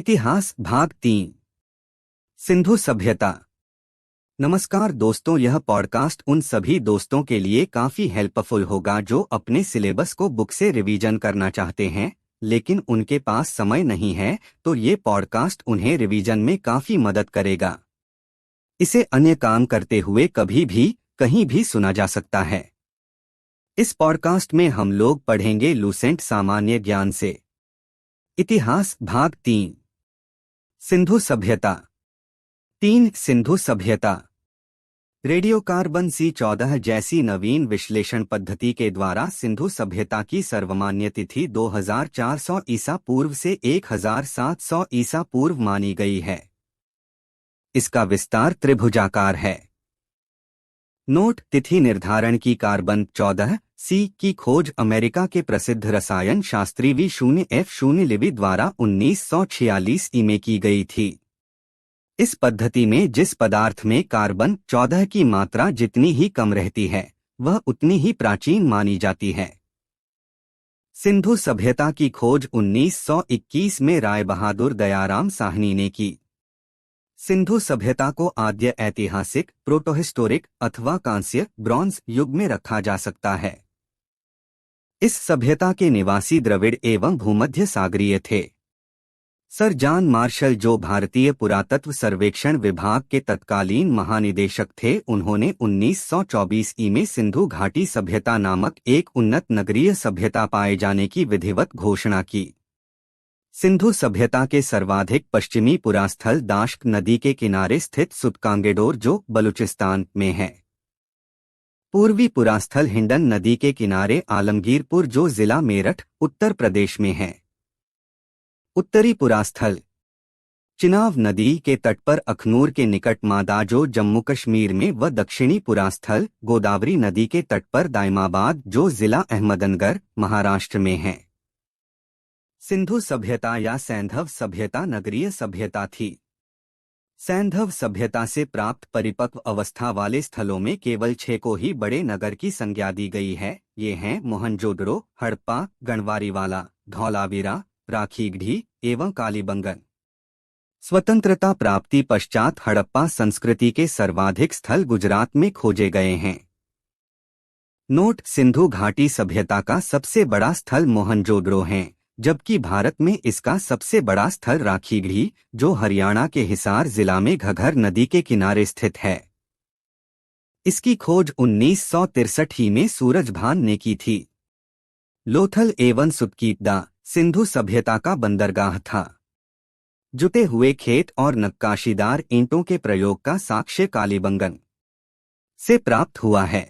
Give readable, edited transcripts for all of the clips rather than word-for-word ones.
इतिहास भाग 3 सिंधु सभ्यता। नमस्कार दोस्तों, यह पॉडकास्ट उन सभी दोस्तों के लिए काफी हेल्पफुल होगा जो अपने सिलेबस को बुक से रिवीजन करना चाहते हैं लेकिन उनके पास समय नहीं है, तो ये पॉडकास्ट उन्हें रिवीजन में काफी मदद करेगा। इसे अन्य काम करते हुए कभी भी कहीं भी सुना जा सकता है। इस पॉडकास्ट में हम लोग पढ़ेंगे लूसेंट सामान्य ज्ञान से। इतिहास भाग 3 सिंधु सभ्यता। 3 सिंधु सभ्यता। रेडियोकार्बन C14 जैसी नवीन विश्लेषण पद्धति के द्वारा सिंधु सभ्यता की सर्वमान्य तिथि 2400 ईसा पूर्व से 1700 ईसा पूर्व मानी गई है। इसका विस्तार त्रिभुजाकार है। नोट: तिथि निर्धारण की कार्बन 14 C की खोज अमेरिका के प्रसिद्ध रसायन शास्त्री V0F0 लिबी द्वारा 1946 में की गई थी। इस पद्धति में जिस पदार्थ में कार्बन 14 की मात्रा जितनी ही कम रहती है वह उतनी ही प्राचीन मानी जाती है। सिंधु सभ्यता की खोज 1921 में राय बहादुर दयाराम साहनी ने की। सिंधु सभ्यता को आद्य ऐतिहासिक, प्रोटोहिस्टोरिक अथवा कांस्य ब्रॉन्ज युग में रखा जा सकता है। इस सभ्यता के निवासी द्रविड़ एवं भूमध्य सागरीय थे। सर जॉन मार्शल, जो भारतीय पुरातत्व सर्वेक्षण विभाग के तत्कालीन महानिदेशक थे, उन्होंने 1924 में सिंधु घाटी सभ्यता नामक एक उन्नत नगरीय सभ्यता पाए जाने की विधिवत घोषणा की। सिंधु सभ्यता के सर्वाधिक पश्चिमी पुरास्थल दाश्क नदी के किनारे स्थित सुतकांगेडोर, जो बलूचिस्तान में है। पूर्वी पुरास्थल हिंडन नदी के किनारे आलमगीरपुर, जो जिला मेरठ, उत्तर प्रदेश में है। उत्तरी पुरास्थल चिनाब नदी के तट पर अखनूर के निकट मादा, जो जम्मू कश्मीर में, व दक्षिणी पुरास्थल गोदावरी नदी के तट पर दाइमाबाद, जो जिला अहमदनगर, महाराष्ट्र में है। सिंधु सभ्यता या सैंधव सभ्यता नगरीय सभ्यता थी। सैंधव सभ्यता से प्राप्त परिपक्व अवस्था वाले स्थलों में केवल 6 को ही बड़े नगर की संज्ञा दी गई है। ये हैं मोहनजोदड़ो, हड़प्पा, गढ़वारीवाला, धौलावीरा, राखीगढ़ी एवं कालीबंगन। स्वतंत्रता प्राप्ति पश्चात हड़प्पा संस्कृति के सर्वाधिक स्थल गुजरात में खोजे गए हैं। नोट: सिंधु घाटी सभ्यता का सबसे बड़ा स्थल मोहनजोदड़ो है, जबकि भारत में इसका सबसे बड़ा स्थल राखीगढ़ी, जो हरियाणा के हिसार जिला में घग्गर नदी के किनारे स्थित है। इसकी खोज 1963 में सूरजभान ने की थी। लोथल एवं सुतकीदा सिंधु सभ्यता का बंदरगाह था। जुटे हुए खेत और नक्काशीदार ईंटों के प्रयोग का साक्ष्य कालीबंगन से प्राप्त हुआ है।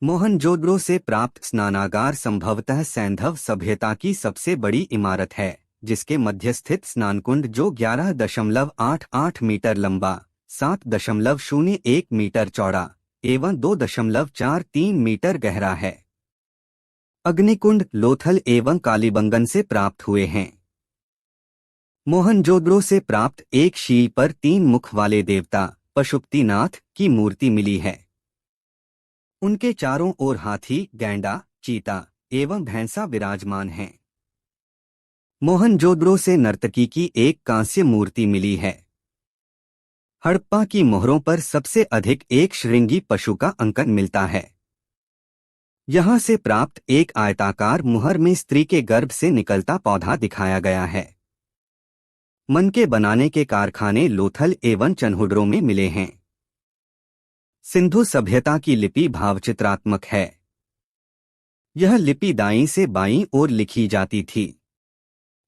मोहनजोदड़ो से प्राप्त स्नानागार संभवतः सैंधव सभ्यता की सबसे बड़ी इमारत है, जिसके मध्य स्थित स्नानकुंड, जो 11.88 मीटर लंबा, 7.01 मीटर चौड़ा एवं 2.43 मीटर गहरा है। अग्निकुंड लोथल एवं कालीबंगन से प्राप्त हुए हैं। मोहनजोदड़ो से प्राप्त एक शील पर 3 मुख वाले देवता पशुपतिनाथ की मूर्ति मिली है। उनके चारों ओर हाथी, गैंडा, चीता एवं भैंसा विराजमान हैं। मोहनजोदड़ो से नर्तकी की एक कांस्य मूर्ति मिली है। हड़प्पा की मोहरों पर सबसे अधिक एक श्रृंगी पशु का अंकन मिलता है। यहाँ से प्राप्त एक आयताकार मुहर में स्त्री के गर्भ से निकलता पौधा दिखाया गया है। मनके बनाने के कारखाने लोथल एवं चन्हुड्रो में मिले हैं। सिंधु सभ्यता की लिपि भावचित्रात्मक है। यह लिपि दाईं से बाईं ओर लिखी जाती थी।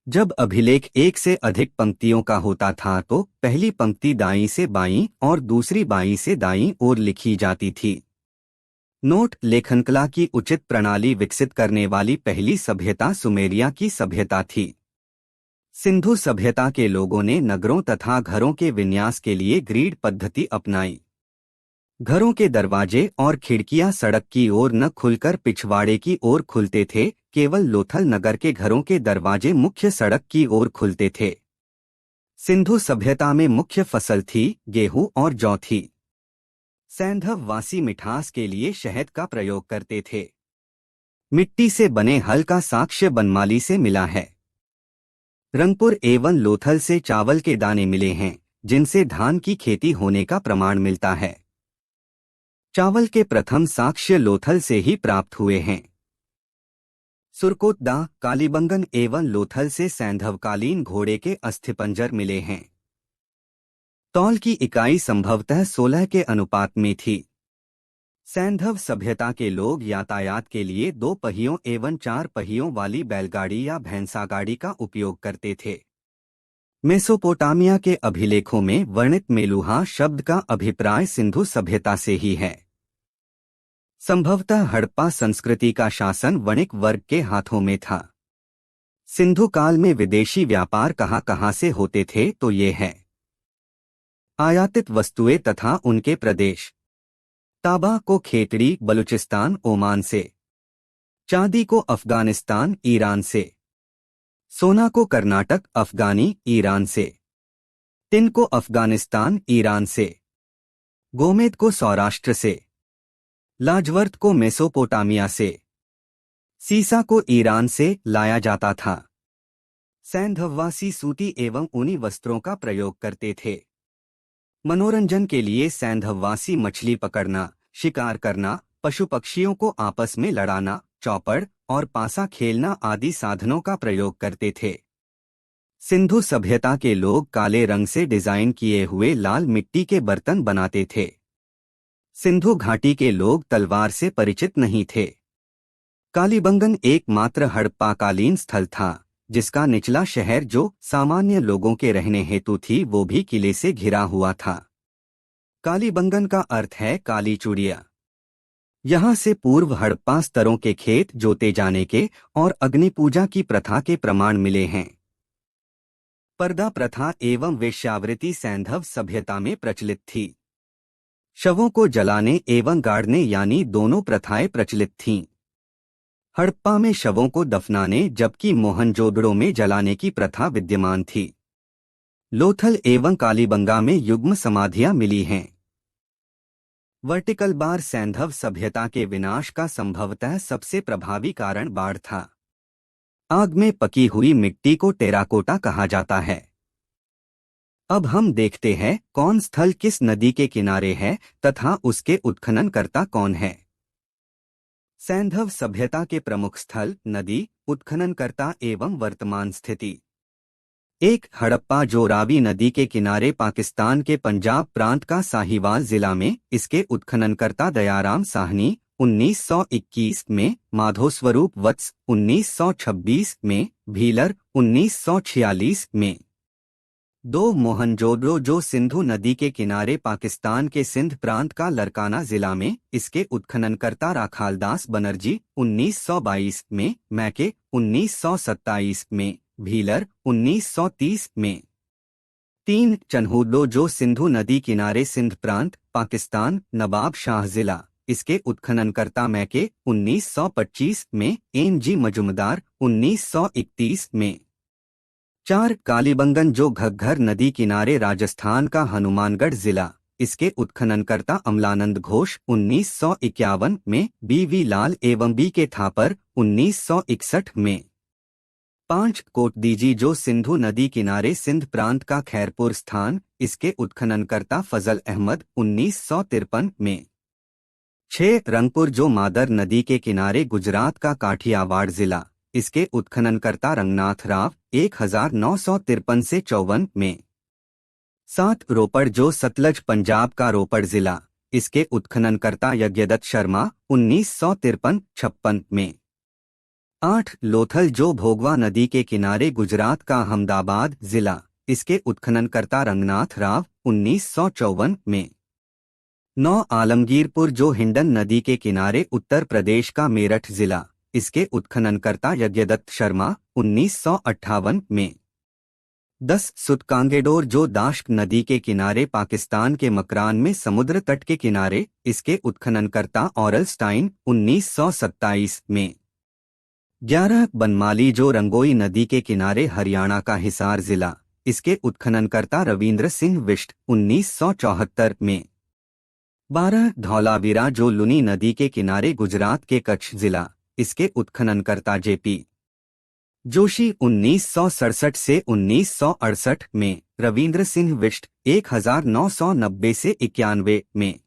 जब अभिलेख एक से अधिक पंक्तियों का होता था तो पहली पंक्ति दाईं से बाईं और दूसरी बाईं से दाईं ओर लिखी जाती थी। नोट: लेखनकला की उचित प्रणाली विकसित करने वाली पहली सभ्यता सुमेरिया की सभ्यता थी। सिंधु सभ्यता के लोगों ने नगरों तथा घरों के विन्यास के लिए ग्रिड पद्धति अपनाई। घरों के दरवाजे और खिड़कियां सड़क की ओर न खुलकर पिछवाड़े की ओर खुलते थे। केवल लोथल नगर के घरों के दरवाजे मुख्य सड़क की ओर खुलते थे। सिंधु सभ्यता में मुख्य फसल थी गेहूं और जौ थी। सैंधव वासी मिठास के लिए शहद का प्रयोग करते थे। मिट्टी से बने हल का साक्ष्य बनमाली से मिला है। रंगपुर एवं लोथल से चावल के दाने मिले हैं, जिनसे धान की खेती होने का प्रमाण मिलता है। चावल के प्रथम साक्ष्य लोथल से ही प्राप्त हुए हैं। सुरकोट दाह, कालीबंगन एवं लोथल से सैंधवकालीन घोड़े के अस्थिपंजर मिले हैं। तौल की इकाई संभवतः 16 के अनुपात में थी। सैंधव सभ्यता के लोग यातायात के लिए 2 पहियों एवं 4 पहियों वाली बैलगाड़ी या भैंसागाड़ी का उपयोग करते थे। मेसोपोटामिया के अभिलेखों में वर्णित मेलुहा शब्द का अभिप्राय सिंधु सभ्यता से ही है। संभवतः हड़प्पा संस्कृति का शासन वणिक वर्ग के हाथों में था। सिंधु काल में विदेशी व्यापार कहाँ से होते थे तो ये है। आयातित वस्तुएं तथा उनके प्रदेश। तांबा को खेतड़ी बलूचिस्तान ओमान से, चांदी को अफगानिस्तान ईरान से, सोना को कर्नाटक अफगानी ईरान से, टिन को अफगानिस्तान ईरान से, गोमेद को सौराष्ट्र से, लाजवर्त को मेसोपोटामिया से, सीसा को ईरान से लाया जाता था। सैंधववासी सूती एवं ऊनी वस्त्रों का प्रयोग करते थे। मनोरंजन के लिए सैंधववासी मछली पकड़ना, शिकार करना, पशु पक्षियों को आपस में लड़ाना, चौपड़ और पासा खेलना आदि साधनों का प्रयोग करते थे। सिंधु सभ्यता के लोग काले रंग से डिजाइन किए हुए लाल मिट्टी के बर्तन बनाते थे। सिंधु घाटी के लोग तलवार से परिचित नहीं थे। कालीबंगन एकमात्र हड़प्पाकालीन स्थल था जिसका निचला शहर जो सामान्य लोगों के रहने हेतु थी वो भी किले से घिरा हुआ था। कालीबंगन का अर्थ है काली चूड़िया। यहाँ से पूर्व हड़प्पा स्तरों के खेत जोते जाने के और अग्नि पूजा की प्रथा के प्रमाण मिले हैं। पर्दा प्रथा एवं वेश्यावृत्ति सैंधव सभ्यता में प्रचलित थी। शवों को जलाने एवं गाड़ने यानी दोनों प्रथाएं प्रचलित थीं। हड़प्पा में शवों को दफनाने जबकि मोहनजोदड़ो में जलाने की प्रथा विद्यमान थी। लोथल एवं कालीबंगा में युग्म समाधियां मिली हैं। वर्टिकल बार सैंधव सभ्यता के विनाश का संभवतः सबसे प्रभावी कारण बाढ़ था। आग में पकी हुई मिट्टी को टेराकोटा कहा जाता है। अब हम देखते हैं कौन स्थल किस नदी के किनारे है तथा उसके उत्खननकर्ता कौन है। सैंधव सभ्यता के प्रमुख स्थल, नदी, उत्खननकर्ता एवं वर्तमान स्थिति। 1. हड़प्पा जो रावी नदी के किनारे पाकिस्तान के पंजाब प्रांत का साहिवाल जिला में। इसके उत्खननकर्ता दयाराम साहनी 1921 में, माधो स्वरूप वत्स 1926 में, भीलर 1946 में। 2. मोहनजोदड़ो जो सिंधु नदी के किनारे पाकिस्तान के सिंध प्रांत का लरकाना जिला में। इसके उत्खननकर्ता राखालदास बनर्जी 1922 में, मैके 1927 में, भीलर 1930 में। 3. चन्हूदो जो सिंधु नदी किनारे सिंध प्रांत पाकिस्तान नवाब शाह जिला। इसके उत्खननकर्ता मैके 1925 में, एन.जी. मजुमदार 1931 में। 4. कालीबंगन जो घग्घर नदी किनारे राजस्थान का हनुमानगढ़ जिला। इसके उत्खननकर्ता अमलानंद घोष 1951 में, बी.वी. लाल एवं बी.के. थापर 1961 में। 5. कोटदीजी जो सिंधु नदी किनारे सिंध प्रांत का खैरपुर स्थान। इसके उत्खननकर्ता फजल अहमद 1953 में। 6. रंगपुर जो मादर नदी के किनारे गुजरात का काठियावाड़ जिला। इसके उत्खननकर्ता रंगनाथ राव 1953 से 54 में। 7. रोपड़ जो सतलज पंजाब का रोपड़ जिला। इसके उत्खननकर्ता यज्ञदत्त शर्मा 1953-56 में। 8. लोथल जो भोगवा नदी के किनारे गुजरात का अहमदाबाद जिला। इसके उत्खननकर्ता रंगनाथ राव 1954 में। 9. आलमगीरपुर जो हिंडन नदी के किनारे उत्तर प्रदेश का मेरठ जिला। इसके उत्खननकर्ता यज्ञदत्त शर्मा 1958 में। 10. सुतकांगेडोर जो दाश्क नदी के किनारे पाकिस्तान के मकरान में समुद्र तट के किनारे। इसके उत्खननकर्ता औरल स्टाइन 1927 में। 11. बनमाली जो रंगोई नदी के किनारे हरियाणा का हिसार जिला। इसके उत्खननकर्ता रविंद्र सिंह विष्ट 1974 में। 12. धौलावीरा जो लुनी नदी के किनारे गुजरात के कच्छ जिला। इसके उत्खननकर्ता जे.पी. जोशी 1967 से 1968 में, रविंद्र सिंह विष्ट 1990 से 91 में।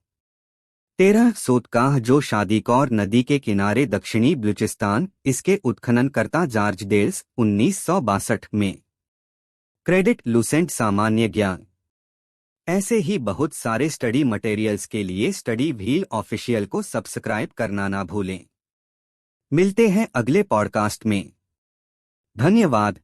13 सोतकाह जो शादीकौर नदी के किनारे दक्षिणी बलूचिस्तान, इसके उत्खननकर्ता जॉर्ज डेल्स 1962 में। क्रेडिट लुसेंट सामान्य ज्ञान। ऐसे ही बहुत सारे स्टडी मटेरियल्स के लिए स्टडी व्हील ऑफिशियल को सब्सक्राइब करना ना भूलें। मिलते हैं अगले पॉडकास्ट में। धन्यवाद।